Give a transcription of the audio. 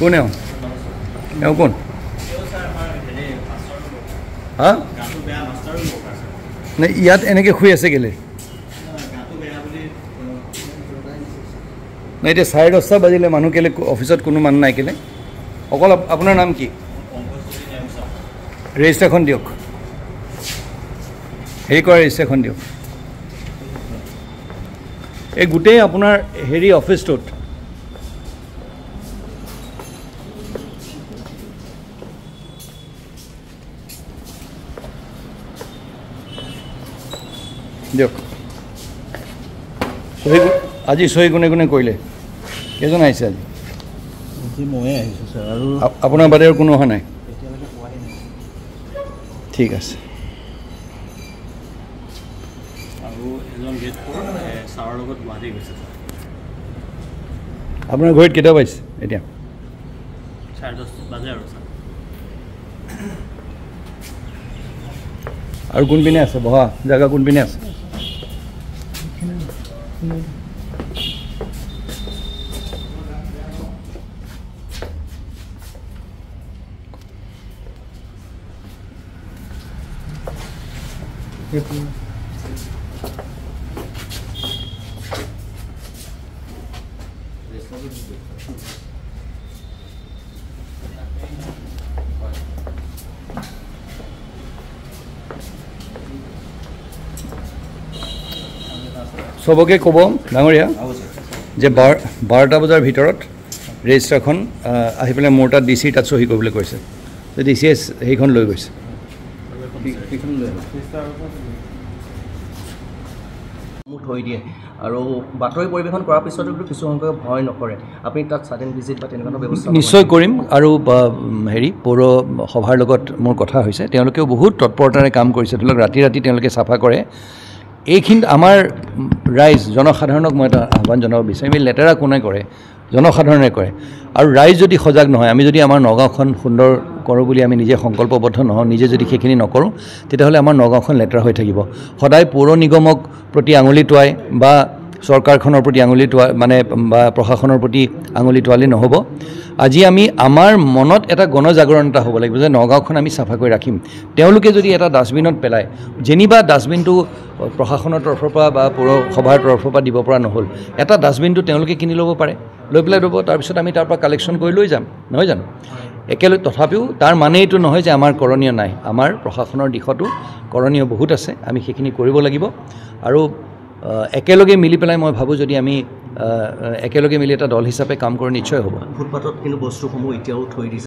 কোন কোন হা নাই ইয়াত এনেকৈ শুই আছে কেলে নাই এতিয়া 10:30 বাজিলে মানুহ কেলে অফিসত কোনো মানুহ নাই কেলে অকল আপোনাৰ নাম কি ৰেজিষ্টাৰখন দিয়ক হেৰি কৰা ৰেজিষ্টাৰখন দিয়ক এই গোটেই আপোনাৰ হেৰি অফিসটোত দিয়ক আজি সহি কোনে কোনে কৰিলে কেইজন আহিছে আজি ময়ে আহিছোঁ ছাৰ আৰু আপোনাৰ বাদে আৰু কোনো অহা নাই ঠিক আছে আৰু এজন গেট ছাৰৰ লগত গুৱাহাটী গৈছে ছাৰ আপোনাৰ ঘৰত কেতিয়া পাইছে এতিয়া 10:30 বাজে আৰু ছাৰ আৰু কোনপিনে আছে বহা জেগা কোনপিনে আছে সবকে ক'ব ডাঙৰীয়া যে 12টা বজাৰ ভিতৰত ৰেজিষ্টাৰখন আহি পেলাই মোৰ তাত ডিচিৰ তাত চহী কৰিবলৈ কৈছে ডিচিয়ে সেইখন লৈ গৈছে থৈ দিয়ে আৰু বাতৰি পৰিৱেশন কৰাৰ পিছতো কিছু সংখ্যক ভয় নকৰে আপুনি তাত ছাডেন ভিজিট বা তেনেকুৱা ব্যৱস্থা নিশ্চয় কৰিম আৰু হেৰি পৌৰ সভাৰ লগত মোৰ কথা হৈছে তেওঁলোকেও বহুত তৎপৰতাৰে কাম কৰিছে ধৰি লওক ৰাতি তেওঁলোকে চাফা কৰে এইখিনি আমাৰ ৰাইজ জনসাধাৰণক মই এটা আহ্বান জনাব বিচাৰিম আমি লেতেৰা কোনে কৰে জনসাধাৰণে কৰে আৰু ৰাইজ যদি সজাগ নহয় আমি যদি আমাৰ নগাঁওখন সুন্দৰ কৰোঁ বুলি আমি নিজে সংকল্পবদ্ধ নহওঁ নিজে যদি সেইখিনি নকৰোঁ তেতিয়াহ'লে আমাৰ নগাঁওখন লেতেৰা হৈ থাকিব সদায় পৌৰ নিগমক প্ৰতি আঙুলি টুৱাই বা চৰকাৰখনৰ প্ৰতি আঙুলি টুৱা মানে বা প্ৰশাসনৰ প্ৰতি আঙুলি টুৱালি নহ'ব আজি আমি আমাৰ মনত এটা গণজাগৰণ এটা হ'ব লাগিব যে নগাঁওখন আমি চাফা কৰি ৰাখিম তেওঁলোকে যদি এটা ডাষ্টবিনত পেলায় যেনিবা ডাষ্টবিনটো প্ৰশাসনৰ তৰফৰ পৰা বা পৌৰসভাৰ তৰফৰ পৰা দিব পৰা নহ'ল এটা ডাষ্টবিনটো তেওঁলোকে কিনি ল'ব পাৰে লৈ পেলাই ল'ব তাৰপিছত আমি তাৰ পৰা কালেকশ্যন কৰি লৈ যাম নহয় জানো একেলগে তথাপিও তাৰ মানে এইটো নহয় যে আমাৰ কৰণীয় নাই আমাৰ প্ৰশাসনৰ দিশতো কৰণীয় বহুত আছে আমি সেইখিনি কৰিব লাগিব আৰু একেলগে মিলি পেলাই মই ভাবোঁ যদি আমি একেলগে মিলি এটা দল হিচাপে কাম কৰোঁ নিশ্চয় হ'ব ফুটপাথত কিন্তু বস্তুসমূহ এতিয়াও থৈ দিছে